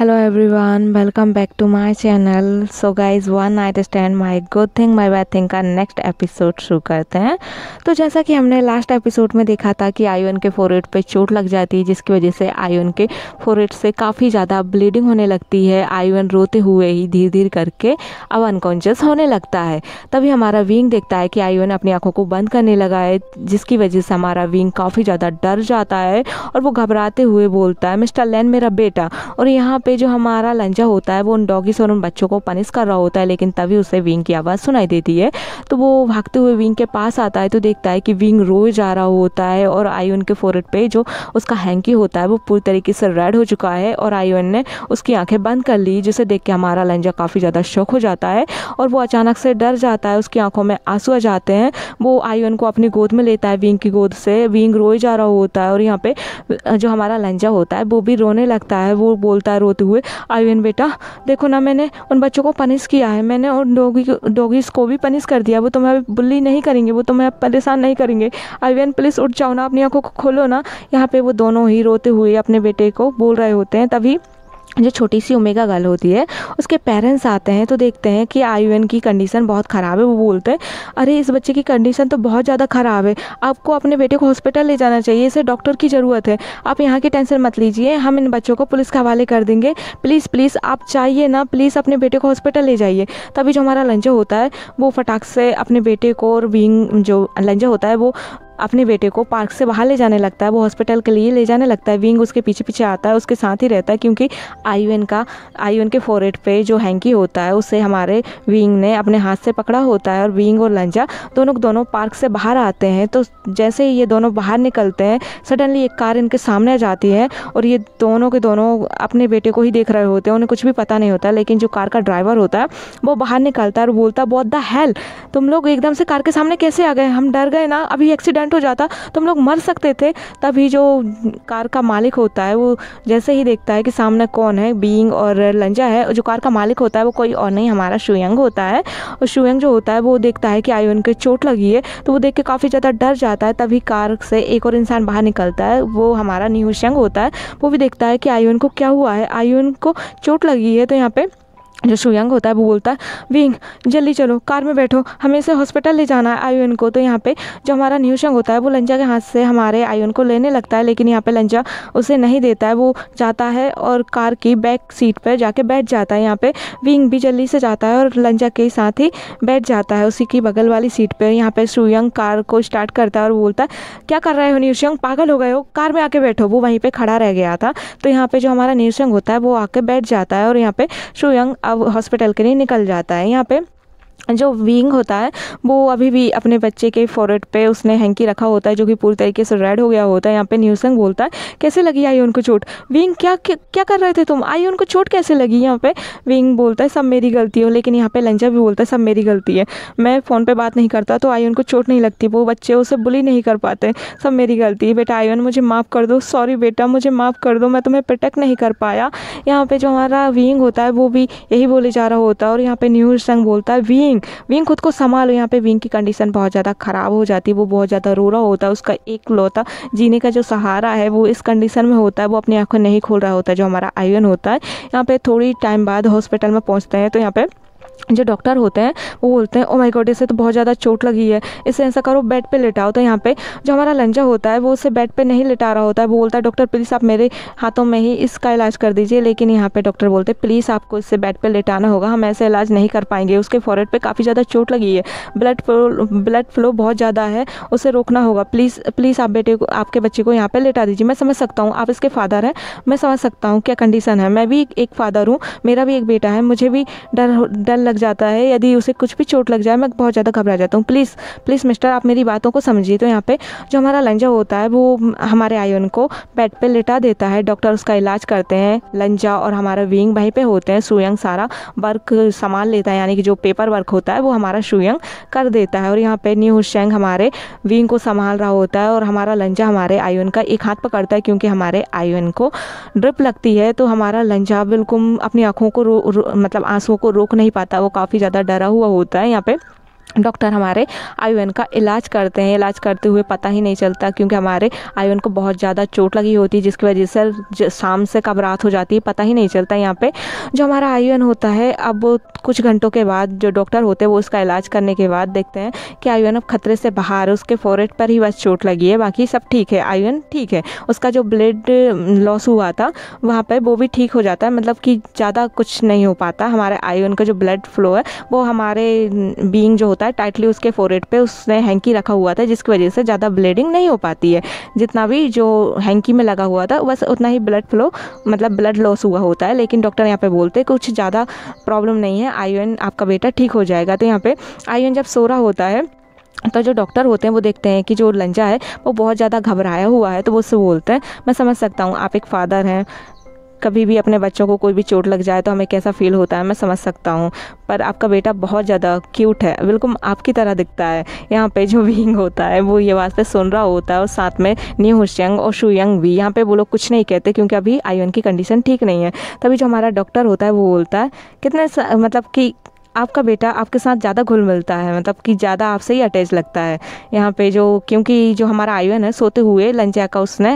Hello everyone, welcome back to my channel. So guys, one night stand my good thing my bad thing का next episode शुरू करते हैं। तो जैसा कि हमने लास्ट एपिसोड में देखा था कि आयुन के फोरहेड पे चोट लग जाती है, जिसकी वजह से आयुन के फोरहेड से काफ़ी ज़्यादा ब्लीडिंग होने लगती है। आयुन रोते हुए ही धीरे धीरे करके अब अनकॉन्शियस होने लगता है। तभी हमारा विंग देखता है कि आयुन अपनी आंखों को बंद करने लगा है, जिसकी वजह से हमारा विंग काफ़ी ज़्यादा डर जाता है और वो घबराते हुए बोलता है, मिस्टर लेन मेरा बेटा। और यहाँ पे जो हमारा लंजा होता है वो उन डॉगीज और उन बच्चों को पनिश कर रहा होता है, लेकिन तभी उसे विंग की आवाज़ सुनाई देती है। तो वो भागते हुए विंग के पास आता है तो देखता है कि विंग रोए जा रहा होता है और आयुन के फोरहेड पे जो उसका हैंकी होता है वो पूरी तरीके से रेड हो चुका है और आयुन ने उसकी आंखें बंद कर ली, जिसे देख के हमारा लंजा काफ़ी ज़्यादा शॉक हो जाता है और वो अचानक से डर जाता है। उसकी आंखों में आंसू आ जाते हैं। वो आयुन को अपनी गोद में लेता है विंग की गोद से। विंग रोए जा रहा होता है और यहाँ पे जो हमारा लंजा होता है वो भी रोने लगता है। वो बोलता है रोते हुए, आयुन बेटा देखो ना, मैंने उन बच्चों को पनिश किया है, मैंने उन डॉगीज को भी पनिश कर दिया। वो तुम्हें बुल्ली नहीं करेंगे, वो तुम्हें परेशान नहीं करेंगे। आयुन प्लीज़ उठ जाओ ना, अपनी आंखों को खोलो ना। यहाँ पे वो दोनों ही रोते हुए अपने बेटे को बोल रहे होते हैं। तभी जो छोटी सी ओमेगा गर्ल होती है उसके पेरेंट्स आते हैं तो देखते हैं कि आयुन की कंडीशन बहुत ख़राब है। वो बोलते हैं, अरे इस बच्चे की कंडीशन तो बहुत ज़्यादा ख़राब है, आपको अपने बेटे को हॉस्पिटल ले जाना चाहिए, इसे डॉक्टर की ज़रूरत है। आप यहाँ की टेंशन मत लीजिए, हम इन बच्चों को पुलिस के हवाले कर देंगे। प्लीज़ प्लीज़ आप चाहिए ना, प्लीज़ अपने बेटे को हॉस्पिटल ले जाइए। तभी जो हमारा लंजा होता है वो फटाक से अपने बेटे को, और विंग जो लंजा होता है वो अपने बेटे को पार्क से बाहर ले जाने लगता है। वो हॉस्पिटल के लिए ले जाने लगता है। विंग उसके पीछे पीछे आता है, उसके साथ ही रहता है, क्योंकि आयुन के फोरहेड पे जो हैंकी होता है उसे हमारे विंग ने अपने हाथ से पकड़ा होता है। और विंग और लंजा दोनों पार्क से बाहर आते हैं। तो जैसे ही ये दोनों बाहर निकलते हैं, सडनली एक कार इनके सामने आ जाती है और ये दोनों के दोनों अपने बेटे को ही देख रहे होते हैं। उन्हें कुछ भी पता नहीं होता, लेकिन जो कार का ड्राइवर होता है वो बाहर निकलता है और बोलता है, व्हाट द हेल, तुम लोग एकदम से कार के सामने कैसे आ गए? हम डर गए ना, अभी एक्सीडेंट हो जाता, तुम लोग मर सकते थे। तभी जो कार का मालिक होता है वो जैसे ही देखता है कि सामने कौन है, बीइंग और लंजा है, जो कार का मालिक होता है वो कोई और नहीं हमारा शुयंग होता है। और शुयंग जो होता है वो देखता है कि आयुन के चोट लगी है, तो वो देख के काफ़ी ज़्यादा डर जाता है। तभी कार से एक और इंसान बाहर निकलता है, वो हमारा न्यूशंग होता है। वो भी देखता है कि आयुन को क्या हुआ है, आयुन को चोट लगी है। तो यहाँ पे जो शुयंग होता है वो बोलता है, विंग जल्दी चलो, कार में बैठो, हमें इसे हॉस्पिटल ले जाना है आयुन को। तो यहाँ पे जो हमारा न्यूशंग होता है वो लंजा के हाथ से हमारे आयुन को लेने लगता है, लेकिन यहाँ पे लंजा उसे नहीं देता है। वो जाता है और कार की बैक सीट पर जाके बैठ जाता है। यहाँ पे विंग भी जल्दी से जाता है और लंजा के साथ ही बैठ जाता है उसी की बगल वाली सीट पर। यहाँ पे शुयंग कार को स्टार्ट करता है और बोलता है, क्या कर रहे हो न्यूशंग, पागल हो गए हो, कार में आके बैठो। वो वहीं पर खड़ा रह गया था। तो यहाँ पे जो हमारा न्यूशंग होता है वो आके बैठ जाता है और यहाँ पे शुयंग अब हॉस्पिटल के लिए निकल जाता है। यहाँ पे जो विंग होता है वो अभी भी अपने बच्चे के फोरहेड पे उसने हैंकी रखा होता है, जो कि पूरी तरीके से रेड हो गया होता है। यहाँ पे न्यूशंग बोलता है, कैसे लगी आयुन को चोट? विंग क्या कर रहे थे तुम, आयुन को चोट कैसे लगी? यहाँ पे विंग बोलता है, सब मेरी गलती हो। लेकिन यहाँ पे लंजा भी बोलता है, सब मेरी गलती है, मैं फ़ोन पे बात नहीं करता तो आयुन को चोट नहीं लगती, वो बच्चे उसे बुली नहीं कर पाते, सब मेरी गलती है। बेटा आयुन मुझे माफ़ कर दो, सॉरी बेटा मुझे माफ़ कर दो, मैं तुम्हें प्रोटेक्ट नहीं कर पाया। यहाँ पे जो हमारा विंग होता है वो भी यही बोले जा रहा होता है। और यहाँ पे न्यूशंग बोलता है, विंग खुद को संभालो। यहाँ पे विंग की कंडीशन बहुत ज़्यादा ख़राब हो जाती है, वो बहुत ज़्यादा रो रहा होता है। उसका एक लौता जीने का जो सहारा है वो इस कंडीशन में होता है, वो अपनी आंखें नहीं खोल रहा होता है, जो हमारा आयुन होता है। यहाँ पे थोड़ी टाइम बाद हॉस्पिटल में पहुँचते हैं तो यहाँ पे जो डॉक्टर होते हैं वो बोलते हैं, ओ माय गॉड इसे तो बहुत ज़्यादा चोट लगी है, इसे ऐसा करो बेड पे लेटाओ। तो यहाँ पे जो हमारा लंजा होता है वो उसे बेड पे नहीं लेटा रहा होता है। वो बोलता है, डॉक्टर प्लीज़ आप मेरे हाथों में ही इसका इलाज कर दीजिए। लेकिन यहाँ पे डॉक्टर बोलते हैं, प्लीज़ आपको इसे बेड पे लेटाना होगा, हम ऐसे इलाज नहीं कर पाएंगे, उसके फोरहेड पे काफ़ी ज़्यादा चोट लगी है, ब्लड फ्लो बहुत ज़्यादा है, उसे रोकना होगा। प्लीज़ आप आपके बच्चे को यहाँ पर लेटा दीजिए। मैं समझ सकता हूँ आप इसके फादर हैं, मैं समझ सकता हूँ क्या कंडीशन है, मैं भी एक फादर हूँ, मेरा भी एक बेटा है, मुझे भी डर लग जाता है, यदि उसे कुछ भी चोट लग जाए मैं बहुत ज़्यादा घबरा जाता हूँ, प्लीज़ मिस्टर आप मेरी बातों को समझिए। तो यहाँ पे जो हमारा लंजा होता है वो हमारे आयुन को बेड पे लेटा देता है, डॉक्टर उसका इलाज करते हैं। लंजा और हमारा विंग वहीं पे होते हैं। शुयंग सारा वर्क संभाल लेता है, यानी कि जो पेपर वर्क होता है वो हमारा शुयंग कर देता है। और यहाँ पे न्यूशंग हमारे विंग को संभाल रहा होता है और हमारा लंजा हमारे आयुन का एक हाथ पकड़ता है, क्योंकि हमारे आयुन को ड्रिप लगती है। तो हमारा लंजा बिल्कुल अपनी आँखों को मतलब आंसुओं को रोक नहीं पाता, वो काफ़ी ज़्यादा डरा हुआ होता है। यहाँ पे डॉक्टर हमारे आयुन का इलाज करते हैं। इलाज करते हुए पता ही नहीं चलता, क्योंकि हमारे आयुन को बहुत ज़्यादा चोट लगी होती है, जिसकी वजह से शाम से कब रात हो जाती है पता ही नहीं चलता। यहाँ पे जो हमारा आयुन होता है, अब वो कुछ घंटों के बाद जो डॉक्टर होते हैं वो उसका इलाज करने के बाद देखते हैं कि आयुन अब खतरे से बाहर है। उसके फोरहेड पर ही बस चोट लगी है, बाकी सब ठीक है, आयुन ठीक है। उसका जो ब्लड लॉस हुआ था वहाँ पर वो भी ठीक हो जाता है, मतलब कि ज़्यादा कुछ नहीं हो पाता। हमारे आयुन का जो ब्लड फ्लो है वो हमारे बीइंग जो होता है टाइटली उसके फोरहेड पे उसने हैंकी रखा हुआ था, जिसकी वजह से ज़्यादा ब्लीडिंग नहीं हो पाती है। जितना भी जो हैंकी में लगा हुआ था बस उतना ही ब्लड फ्लो, मतलब ब्लड लॉस हुआ होता है। लेकिन डॉक्टर यहाँ पे बोलते हैं कुछ ज़्यादा प्रॉब्लम नहीं है, आयुन आपका बेटा ठीक हो जाएगा। तो यहाँ पे आयुन जब सो रहा होता है तो जो डॉक्टर होते हैं वो देखते हैं कि जो लंजा है वो बहुत ज़्यादा घबराया हुआ है। तो वो उससे बोलते हैं, मैं समझ सकता हूँ, आप एक फादर हैं, कभी भी अपने बच्चों को कोई भी चोट लग जाए तो हमें कैसा फील होता है मैं समझ सकता हूँ, पर आपका बेटा बहुत ज़्यादा क्यूट है, बिल्कुल आपकी तरह दिखता है। यहाँ पे जो विंग होता है वो ये बात पे सुन रहा होता है, और साथ में न्यू हुशयंग और शुयंग भी। यहाँ पे वो लोग कुछ नहीं कहते क्योंकि अभी आयुन की कंडीशन ठीक नहीं है। तभी जो हमारा डॉक्टर होता है वो बोलता है, मतलब कि आपका बेटा आपके साथ ज़्यादा घुल मिलता है, मतलब कि ज़्यादा आपसे ही अटैच लगता है। यहाँ पे जो, क्योंकि जो हमारा आयुन है सोते हुए लंजा का उसने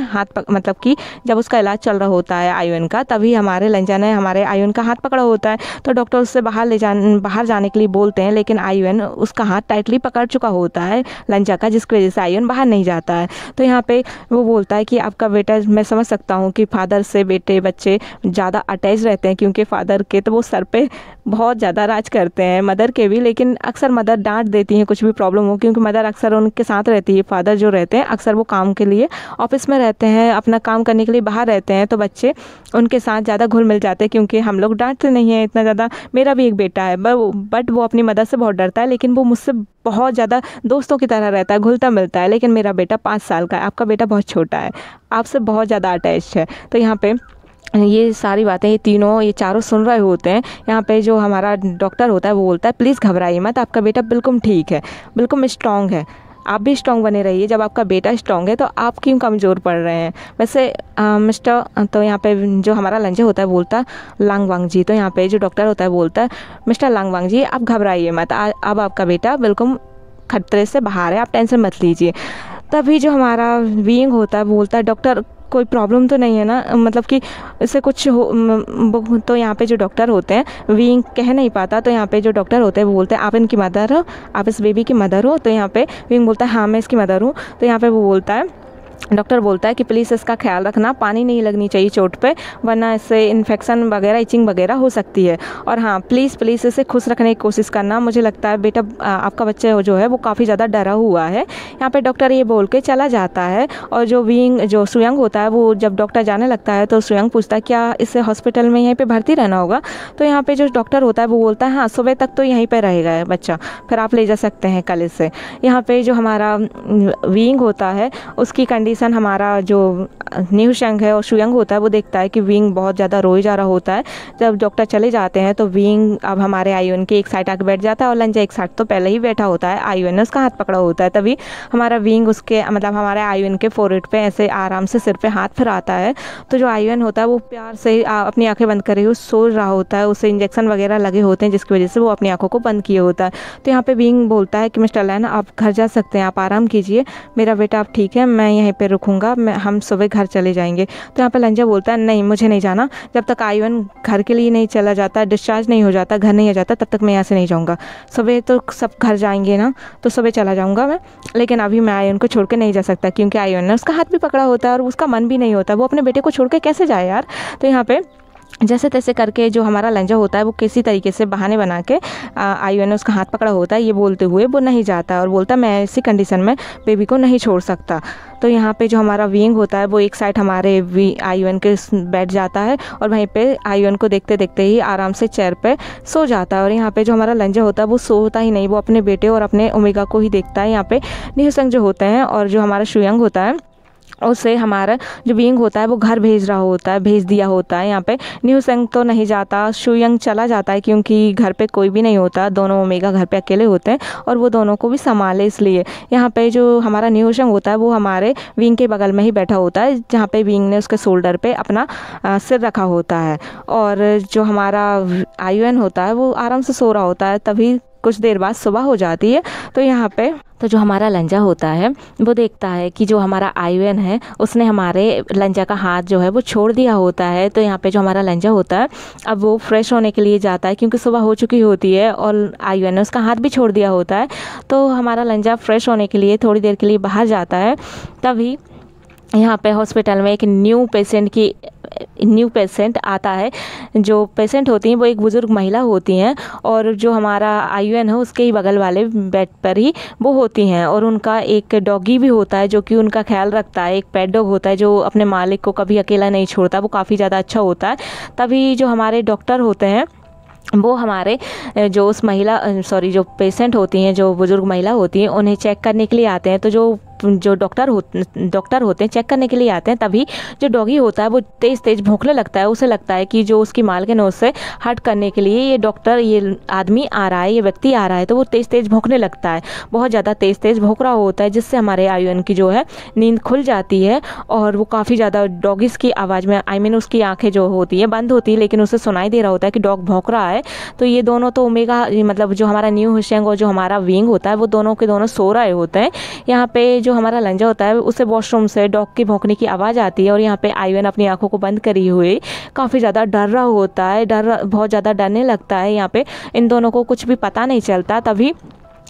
मतलब कि जब उसका इलाज चल रहा होता है आयुन का, तभी हमारे लंजा ने हमारे आयुन का हाथ पकड़ा होता है। तो डॉक्टर उससे बाहर जाने के लिए बोलते हैं, लेकिन आयुन उसका हाथ टाइटली पकड़ चुका होता है लंजा का, जिसकी वजह से आयुन बाहर नहीं जाता है। तो यहाँ पे वो बोलता है कि आपका बेटा, मैं समझ सकता हूँ कि फादर से बच्चे ज़्यादा अटैच रहते हैं, क्योंकि फादर के तो वो सर पे बहुत ज़्यादा राज करते हैं, मदर के भी, लेकिन अक्सर मदर डांट देती हैं कुछ भी प्रॉब्लम हो, क्योंकि मदर अक्सर उनके साथ रहती है। फादर जो रहते हैं अक्सर वो काम के लिए ऑफिस में रहते हैं, अपना काम करने के लिए बाहर रहते हैं, तो बच्चे उनके साथ ज़्यादा घुल मिल जाते हैं, क्योंकि हम लोग डांटते नहीं हैं इतना ज़्यादा। मेरा भी एक बेटा है बट वो अपनी मदर से बहुत डरता है, लेकिन वो मुझसे बहुत ज़्यादा दोस्तों की तरह रहता है, घुलता मिलता है। लेकिन मेरा बेटा 5 साल का है, आपका बेटा बहुत छोटा है, आपसे बहुत ज़्यादा अटैच है। तो यहाँ पे ये सारी बातें ये चारों सुन रहे होते हैं। यहाँ पे जो हमारा डॉक्टर होता है वो बोलता है, प्लीज़ घबराइए मत, आपका बेटा बिल्कुल ठीक है, बिल्कुल स्ट्रॉन्ग है, आप भी स्ट्रॉन्ग बने रहिए। जब आपका बेटा स्ट्रॉन्ग है तो आप क्यों कमज़ोर पड़ रहे हैं। वैसे मिस्टर, तो यहाँ पे जो हमारा लंजा होता है बोलता है, लांगवांग जी। तो यहाँ पे जो डॉक्टर होता है बोलता है, मिस्टर लांगवांग जी आप घबराइए मत, अब आपका बेटा बिल्कुल खतरे से बाहर है, आप टेंशन मत लीजिए। तभी जो हमारा विंग होता है बोलता है, डॉक्टर कोई प्रॉब्लम तो नहीं है ना, मतलब कि इससे कुछ हो। तो यहाँ पे जो डॉक्टर होते हैं विंग कह नहीं पाता, तो यहाँ पे जो डॉक्टर होते हैं वो बोलते हैं, आप इनकी मदर हो, आप इस बेबी की मदर हो। तो यहाँ पे विंग बोलता है, हाँ मैं इसकी मदर हूँ। तो यहाँ पे वो बोलता है, डॉक्टर बोलता है कि प्लीज़ इसका ख्याल रखना, पानी नहीं लगनी चाहिए चोट पे, वरना इससे इन्फेक्शन वगैरह, इचिंग वगैरह हो सकती है। और हाँ प्लीज़ इसे खुश रखने की कोशिश करना, मुझे लगता है बेटा आपका बच्चा जो है वो काफ़ी ज़्यादा डरा हुआ है। यहाँ पे डॉक्टर ये बोल के चला जाता है। और जो सुयंग होता है वो जब डॉक्टर जाने लगता है तो सुयंग पूछता है, क्या इसे हॉस्पिटल में यहीं पर भर्ती रहना होगा। तो यहाँ पर जो डॉक्टर होता है वो बोलता है, हाँ सुबह तक तो यहीं पर रहेगा बच्चा, फिर आप ले जा सकते हैं कल इसे। यहाँ पर जो हमारा विंग होता है उसकी कंडीशन, हमारा जो न्यू शंग है और शुयंग होता है वो देखता है कि विंग बहुत ज़्यादा रोए जा रहा होता है। जब डॉक्टर चले जाते हैं तो विंग अब हमारे आयुन के एक साइड आके बैठ जाता है, और लंजा एक साइड तो पहले ही बैठा होता है, आयुन ने उसका हाथ पकड़ा होता है। तभी हमारा विंग उसके, मतलब हमारे आयुन के फोरहेड पे ऐसे आराम से सिर पे हाथ फिराता है। तो जो आयुन होता है वो प्यार से अपनी आंखें बंद करे हुए सो रहा होता है, उसे इंजेक्शन वगैरह लगे होते हैं जिसकी वजह से वो अपनी आंखों को बंद किए होता है। तो यहाँ पे विंग बोलता है कि मिस्टर लैन आप घर जा सकते हैं, आप आराम कीजिए, मेरा बेटा आप ठीक है, मैं यहीं पे रुकूंगा, हम सुबह घर चले जाएंगे। तो यहाँ पे लंजा बोलता है, नहीं मुझे नहीं जाना, जब तक आयुन घर के लिए नहीं चला जाता, डिस्चार्ज नहीं हो जाता, घर नहीं आ जाता, तब तक मैं यहाँ से नहीं जाऊँगा। सुबह तो सब घर जाएंगे ना, तो सुबह चला जाऊँगा मैं, लेकिन अभी मैं आयुन को छोड़ के नहीं जा सकता, क्योंकि आयुन ने उसका हाथ भी पकड़ा होता है और उसका मन भी नहीं होता, वो अपने बेटे को छोड़ के कैसे जाए यार। तो यहाँ पे जैसे तैसे करके जो हमारा लंजा होता है वो किसी तरीके से बहाने बना के आयुन ने उसका हाथ पकड़ा होता है, ये बोलते हुए वो नहीं जाता और बोलता मैं ऐसी कंडीशन में बेबी को नहीं छोड़ सकता। तो यहाँ पे जो हमारा विंग होता है वो एक साइड हमारे आयुन के बैठ जाता है और वहीं पे आयुन को देखते देखते ही आराम से चेयर पे सो जाता है। और यहाँ पे जो हमारा लंजा होता है वो सोता ही नहीं, वो अपने बेटे और अपने ओमेगा को ही देखता है। यहाँ पे निहसंग जो होते हैं और जो हमारा शुयंग होता है उससे हमारा जो बीइंग होता है वो घर भेज रहा होता है, भेज दिया होता है। यहाँ पे न्यू सेंग तो नहीं जाता, शुयंग चला जाता है क्योंकि घर पे कोई भी नहीं होता, दोनों ओमेगा घर पे अकेले होते हैं और वो दोनों को भी संभाले इसलिए। यहाँ पे जो हमारा न्यू सेंग होता है वो हमारे विंग के बगल में ही बैठा होता है, जहाँ पे विंग ने उसके शोल्डर पे अपना सिर रखा होता है। और जो हमारा आयुएन होता है वो आराम से सो रहा होता है। तभी कुछ देर बाद सुबह हो जाती है। तो यहाँ पे तो जो हमारा लंजा होता है वो देखता है कि जो हमारा आयुएन है उसने हमारे लंजा का हाथ जो है वो छोड़ दिया होता है। तो यहाँ पे जो हमारा लंजा होता है अब वो फ्रेश होने के लिए जाता है क्योंकि सुबह हो चुकी होती है और आयुएन ने उसका हाथ भी छोड़ दिया होता है। तो हमारा लंजा फ्रेश होने के लिए थोड़ी देर के लिए बाहर जाता है। तभी यहाँ पे हॉस्पिटल में एक न्यू पेशेंट आता है। जो पेशेंट होती हैं वो एक बुज़ुर्ग महिला होती हैं और जो हमारा आयुएन है उसके ही बगल वाले बेड पर ही वो होती हैं। और उनका एक डॉगी भी होता है जो कि उनका ख्याल रखता है, एक पेट डॉग होता है जो अपने मालिक को कभी अकेला नहीं छोड़ता, वो काफ़ी ज़्यादा अच्छा होता है। तभी जो हमारे डॉक्टर होते हैं वो हमारे जो जो पेशेंट होती हैं, जो बुज़ुर्ग महिला होती हैं, उन्हें चेक करने के लिए आते हैं। तो जो डॉक्टर होते हैं चेक करने के लिए आते हैं। तभी जो डॉगी होता है वो तेज़ तेज़ भौंकने लगता है। उसे लगता है कि जो उसकी मालकिन है उससे हट करने के लिए ये आदमी आ रहा है, ये व्यक्ति आ रहा है। तो वो तेज़ तेज़ भौंकने लगता है, बहुत ज़्यादा तेज़ तेज़ भौंक रहा होता है, जिससे हमारे आयुएन की जो है नींद खुल जाती है। और वो काफ़ी ज़्यादा डॉगिस की आवाज़ में उसकी आँखें जो होती हैं बंद होती है, लेकिन उसे सुनाई दे रहा होता है कि डॉग भौंक रहा है। तो ये दोनों तो ओमेगा मतलब जो हमारा न्यू सेंग और जो हमारा विंग होता है वो दोनों के दोनों सो रहे होते हैं। यहाँ पे जो हमारा लंजा होता है उसे वॉशरूम से डॉग की भौंकने की आवाज़ आती है और यहाँ पे आयुएन अपनी आंखों को बंद करी हुए काफ़ी ज़्यादा डर रहा होता है, बहुत ज़्यादा डरने लगता है। यहाँ पे इन दोनों को कुछ भी पता नहीं चलता। तभी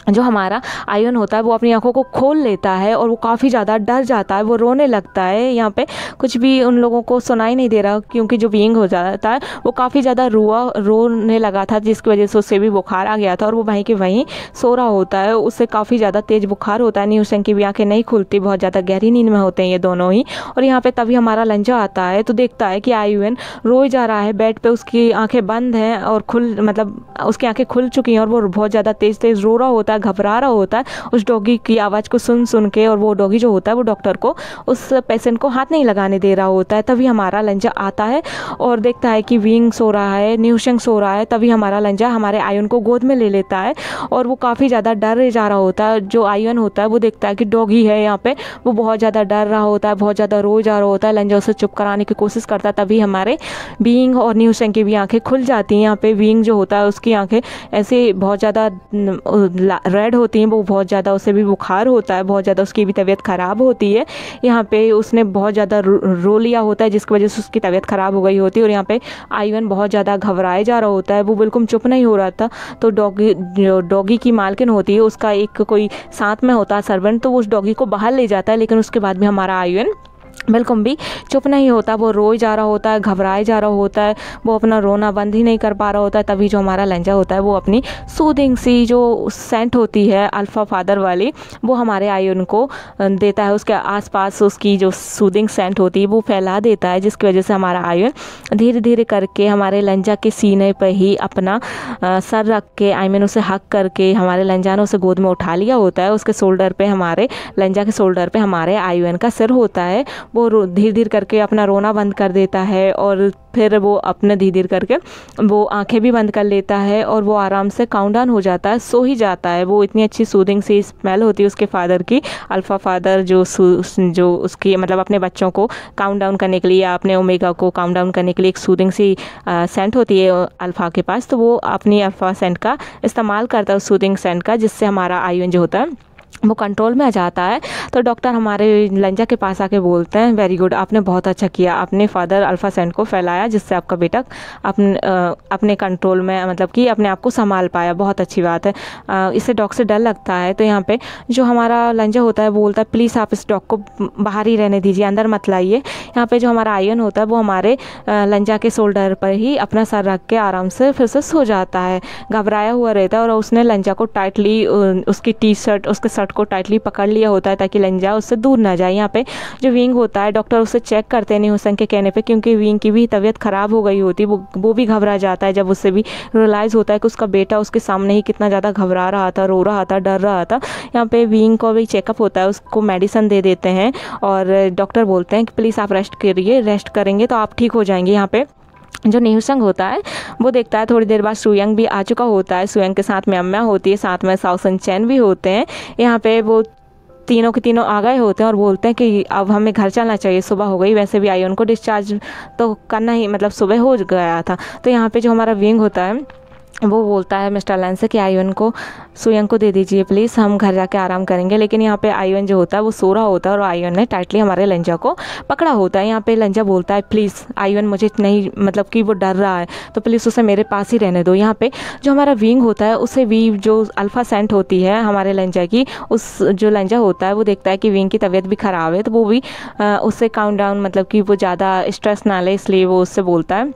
जो हमारा आयुएन होता है वो अपनी आंखों को खोल लेता है और वो काफ़ी ज़्यादा डर जाता है, वो रोने लगता है। यहाँ पे कुछ भी उन लोगों को सुनाई नहीं दे रहा क्योंकि जो बीइंग हो जाता है वो काफ़ी ज़्यादा रोने लगा था, जिसकी वजह से उससे भी बुखार आ गया था और वो वहीं के वहीं सो रहा होता है। उससे काफ़ी ज़्यादा तेज़ बुखार होता है। न्यू सेंग की भी आँखें नहीं खुलती, बहुत ज़्यादा गहरी नींद में होते हैं ये दोनों ही। और यहाँ पर तभी हमारा लंजा आता है तो देखता है कि आयुएन रोए जा रहा है बेड पर, उसकी आँखें बंद हैं और उसकी आँखें खुल चुकी हैं और वो बहुत ज़्यादा तेज़ तेज़ रो रहा होता है, घबरा रहा होता है उस डॉगी की आवाज़ को सुन के। और वो डॉगी जो होता है वो डॉक्टर को उस पेशेंट को हाथ नहीं लगाने दे रहा होता है। तभी हमारा लंजा आता है और देखता है कि विंग सो रहा है, न्यू सेंग सो रहा है। तभी हमारा लंजा हमारे आयुएन को गोद में ले लेता है और वो काफ़ी ज़्यादा डर जा रहा होता है। जो आयुएन होता है वो देखता है कि डॉगी है यहाँ पे, वो बहुत ज़्यादा डर रहा होता है, बहुत ज़्यादा रो जा रहा होता है। लंजा उसे चुप कराने की कोशिश करता है। तभी हमारे विंग और न्यू सेंग की भी आँखें खुल जाती हैं। यहाँ पे विंग जो होता है उसकी आँखें ऐसे बहुत ज़्यादा रेड होती हैं, वो बहुत ज़्यादा उसे भी बुखार होता है, बहुत ज़्यादा उसकी भी तबीयत ख़राब होती है। यहाँ पे उसने बहुत ज़्यादा रो लिया होता है जिसकी वजह से उसकी तबीयत ख़राब हो गई होती है। और यहाँ पे आयुएन बहुत ज़्यादा घबराए जा रहा होता है, वो बिल्कुल चुप नहीं हो रहा था। तो डॉगी की मालकिन होती है उसका एक कोई साथ में होता है सर्वेंट, तो वो उस डॉगी को बाहर ले जाता है। लेकिन उसके बाद भी हमारा आयुएन बिल्कुल भी चुप नहीं होता, वो रोए जा रहा होता है, घबराए जा रहा होता है, वो अपना रोना बंद ही नहीं कर पा रहा होता है। तभी जो हमारा लंजा होता है वो अपनी सूदिंग सी जो सेंट होती है अल्फ़ा फादर वाली, वो हमारे आयुएन को देता है। उसके आसपास उसकी जो सूदिंग सेंट होती है वो फैला देता है, जिसकी वजह से हमारा आयुएन धीरे धीरे करके हमारे लंजा के सीने पर ही अपना सर रख के उसे हक करके हमारे लंजा ने उसे गोद में उठा लिया होता है। उसके शोल्डर पे हमारे लंजा के शोल्डर पे हमारे आयुएन का सिर होता है। वो धीरे धीरे करके अपना रोना बंद कर देता है और फिर वो अपने धीरे धीरे करके वो आंखें भी बंद कर लेता है और वो आराम से काउंट डाउन हो जाता है, सो ही जाता है। वो इतनी अच्छी सूदिंग सी स्मेल होती है उसके फादर की, अल्फ़ा फादर जो उसकी मतलब अपने बच्चों को काउंट डाउन करने के लिए या अपने ओमेगा को काउंट डाउन करने के लिए एक सूदिंग सी सेंट होती है अल्फ़ा के पास, तो वो अपनी अल्फ़ा सेंट का इस्तेमाल करता है उस सूदिंग सेंट का, जिससे हमारा आयुएन जो होता है वो कंट्रोल में आ जाता है। तो डॉक्टर हमारे लंजा के पास आके बोलते हैं, वेरी गुड, आपने बहुत अच्छा किया, आपने फादर अल्फ़ा सेंट को फैलाया जिससे आपका बेटा अपने कंट्रोल में मतलब कि अपने आप को संभाल पाया, बहुत अच्छी बात है। इससे डॉग से डर लगता है। तो यहाँ पे जो हमारा लंजा होता है वो बोलता है प्लीज़ आप इस डॉग को बाहर ही रहने दीजिए, अंदर मत लाइए। यहाँ पे जो हमारा आयुएन होता है वो हमारे लंजा के शोल्डर पर ही अपना सर रख के आराम से फिर से सो जाता है, घबराया हुआ रहता है। और उसने लंजा को टाइटली उसकी टी शर्ट उसके सर शर्ट को टाइटली पकड़ लिया होता है ताकि लंजा उससे दूर ना जाए। यहाँ पे जो विंग होता है डॉक्टर उसे चेक करते हैं न्यूसन के कहने पे, क्योंकि विंग की भी तबीयत ख़राब हो गई होती है। वो भी घबरा जाता है जब उससे भी रियलाइज़ होता है कि उसका बेटा उसके सामने ही कितना ज़्यादा घबरा रहा था, रो रहा था, डर रहा था। यहाँ पे विंग को भी चेकअप होता है, उसको मेडिसिन दे देते हैं और डॉक्टर बोलते हैं कि प्लीज़ आप रेस्ट करिए, रेस्ट करेंगे तो आप ठीक हो जाएंगे। यहाँ पे जो न्यूसंग होता है वो देखता है थोड़ी देर बाद सुयंग भी आ चुका होता है। सुयंग के साथ में अम्मा होती है, साथ में साओ सन चैन भी होते हैं। यहाँ पे वो तीनों के तीनों आ गए होते हैं और बोलते हैं कि अब हमें घर चलना चाहिए, सुबह हो गई। वैसे भी आयुन को डिस्चार्ज तो करना ही, मतलब सुबह हो गया था। तो यहाँ पे जो हमारा विंग होता है वो बोलता है मिस्टर लैन से कि आयुन को सुयंग को दे दीजिए प्लीज़, हम घर जाके आराम करेंगे। लेकिन यहाँ पे आयुन जो होता है वो सो रहा होता है और आयुन ने टाइटली हमारे लंजा को पकड़ा होता है। यहाँ पे लंजा बोलता है प्लीज़ आयुन मुझे नहीं, मतलब कि वो डर रहा है तो प्लीज़ उसे मेरे पास ही रहने दो। यहाँ पे जो हमारा विंग होता है उसे भी जो अल्फ़ा सेंट होती है हमारे लंजा की, उस जो लंजा होता है वो देखता है कि विंग की तबीयत भी ख़राब है, तो वो भी उससे काउंट डाउन, मतलब कि वो ज़्यादा स्ट्रेस ना ले, इसलिए वो उससे बोलता है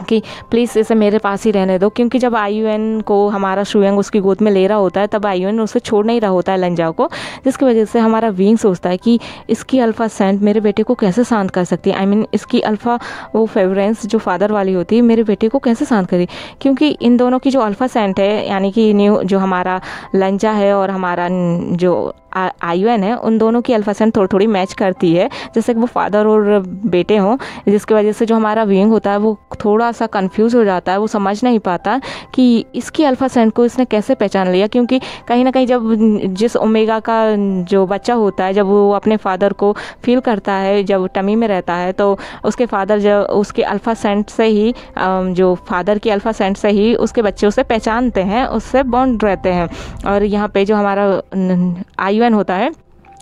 कि प्लीज़ इसे मेरे पास ही रहने दो। क्योंकि जब आयुन को हमारा सुयंग उसकी गोद में ले रहा होता है तब आयुन उसे छोड़ नहीं रहा होता है लंजा को, जिसकी वजह से हमारा विंग सोचता है कि इसकी अल्फ़ा सेंट मेरे बेटे को कैसे शांत कर सकती है। इसकी अल्फ़ा वो फेवरेंस जो फादर वाली होती है मेरे बेटे को कैसे शांत करे, क्योंकि इन दोनों की जो अल्फ़ा सेंट है यानी कि न्यू जो हमारा लंजा है और हमारा जो आयुन है, उन दोनों की अल्फ़ा सेंट थोड़ी थोड़ी मैच करती है, जैसे कि वो फादर और बेटे हों। जिसकी वजह से जो हमारा विंग होता है वो थोड़ा सा कंफ्यूज हो जाता है, वो समझ नहीं पाता कि इसकी अल्फ़ा सेंट को इसने कैसे पहचान लिया। क्योंकि कहीं ना कहीं जब जिस ओमेगा का जो बच्चा होता है जब वो अपने फादर को फील करता है, जब टमी में रहता है, तो उसके फादर जब उसके अल्फ़ा सेंट से ही जो फादर की अल्फ़ा सेंट से ही उसके बच्चे उसे पहचानते हैं, उससे बॉन्ड रहते हैं। और यहाँ पे जो हमारा आयुन होता है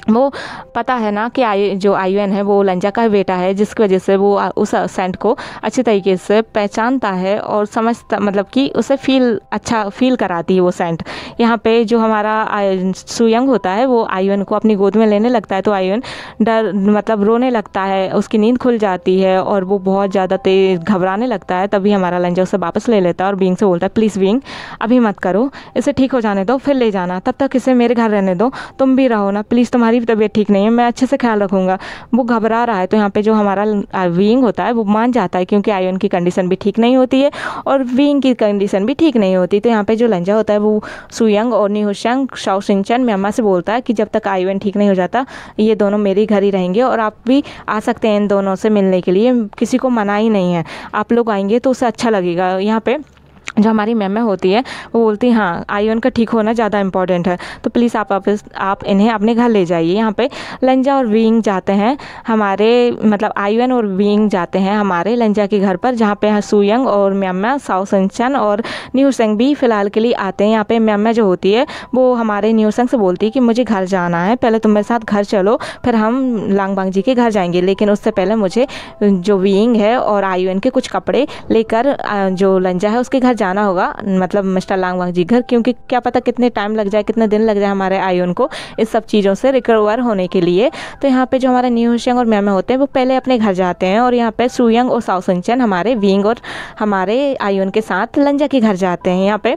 वो पता है ना कि जो आयुन है वो लंजा का बेटा है, जिसकी वजह से वो उस सेंट को अच्छे तरीके से पहचानता है और समझता, मतलब कि उसे अच्छा फील कराती है वो सेंट। यहाँ पे जो हमारा सुयंग होता है वो आयुन को अपनी गोद में लेने लगता है, तो आयुन मतलब रोने लगता है, उसकी नींद खुल जाती है और वो बहुत ज़्यादा तेज घबराने लगता है। तभी हमारा लंजा उसे वापस ले लेता है और विंग से बोलता है प्लीज़ विंग अभी मत करो, इसे ठीक हो जाने दो फिर ले जाना, तब तक इसे मेरे घर रहने दो, तुम भी रहो ना प्लीज़, तुम्हारी भी तबीयत ठीक नहीं है, मैं अच्छे से ख्याल रखूँगा। वो घबरा रहा है तो यहाँ पे जो हमारा विंग होता है वो मान जाता है, क्योंकि आयुन की कंडीशन भी ठीक नहीं होती है और विंग की कंडीशन भी ठीक नहीं होती। तो यहाँ पे जो लंजा होता है वो सुयंग और निहुशंग साओ सन चैन म्यामा से बोलता है कि जब तक आयुन ठीक नहीं हो जाता ये दोनों मेरे घर ही रहेंगे और आप भी आ सकते हैं इन दोनों से मिलने के लिए, किसी को मना ही नहीं है, आप लोग आएंगे तो उसे अच्छा लगेगा। यहाँ पे जो हमारी मैम होती है वो बोलती है हाँ आयुन का ठीक होना ज़्यादा इंपॉर्टेंट है, तो प्लीज़ आप इन्हें अपने घर ले जाइए। यहाँ पे लंजा और विंग जाते हैं हमारे, मतलब आयुन और विंग जाते हैं हमारे लंजा के घर पर, जहाँ पे सुयंग और म्यामा साओ सन चैन और न्यूसेंग भी फ़िलहाल के लिए आते हैं। यहाँ पे म्यामा जो होती है वो हमारे न्यूसेंग से बोलती है कि मुझे घर जाना है, पहले तुम मेरे साथ घर चलो फिर हम लांगबांग जी के घर जाएंगे, लेकिन उससे पहले मुझे जो विंग है और आयुन के कुछ कपड़े लेकर जो लंजा है उसके घर जाना होगा, मतलब मिस्टर लांगबांग जी घर, क्योंकि क्या पता कितने टाइम लग जाए, कितने दिन लग जाए हमारे आयुन को इस सब चीज़ों से रिकवर होने के लिए। तो यहाँ पे जो हमारे न्यूशंग और म्यामा होते हैं वो पहले अपने घर जाते हैं और यहाँ पे सुयंग और साओ सन चैन हमारे विंग और हमारे आयुन के साथ लंजा के घर जाते हैं। यहाँ पे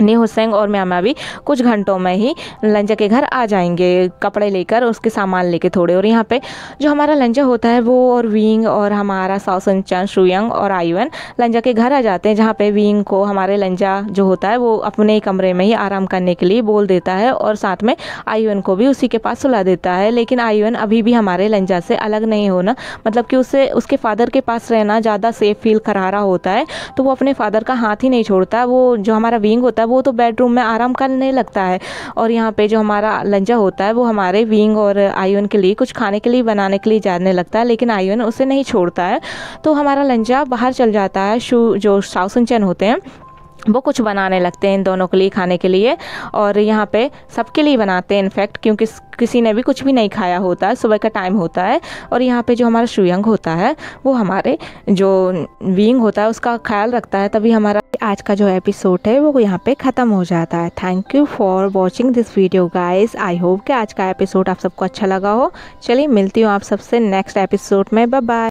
निहुसेंग और म्यामा भी कुछ घंटों में ही लंजा के घर आ जाएंगे कपड़े लेकर, उसके सामान लेके थोड़े। और यहाँ पे जो हमारा लंजा होता है वो और विंग और हमारा साओ सन चैन सुयंग और आयुन लंजा के घर आ जाते हैं, जहाँ पे विंग को हमारे लंजा जो होता है वो अपने कमरे में ही आराम करने के लिए बोल देता है और साथ में आयुन को भी उसी के पास सुला देता है। लेकिन आयुन अभी भी हमारे लंजा से अलग नहीं होना, मतलब कि उसे उसके फादर के पास रहना ज़्यादा सेफ फील करा रहा होता है, तो वो अपने फादर का हाथ ही नहीं छोड़ता। वो जो हमारा विंग होता है वो तो बेडरूम में आराम करने लगता है और यहाँ पे जो हमारा लंजा होता है वो हमारे विंग और आयुन के लिए कुछ खाने के लिए बनाने के लिए जाने लगता है, लेकिन आयुन उसे नहीं छोड़ता है। तो हमारा लंजा बाहर चल जाता है, जो साओ सन चैन होते हैं वो कुछ बनाने लगते हैं इन दोनों के लिए खाने के लिए, और यहाँ पे सबके लिए बनाते हैं इनफैक्ट, क्योंकि किसी ने भी कुछ भी नहीं खाया होता है, सुबह का टाइम होता है। और यहाँ पे जो हमारा सुयंग होता है वो हमारे जो विंग होता है उसका ख्याल रखता है। तभी हमारा आज का जो एपिसोड है वो यहाँ पे ख़त्म हो जाता है। Thank you for watching this video guys. I hope कि आज का एपिसोड आप सबको अच्छा लगा हो। चलिए मिलती हूँ आप सबसे नेक्स्ट एपिसोड में। Bye bye.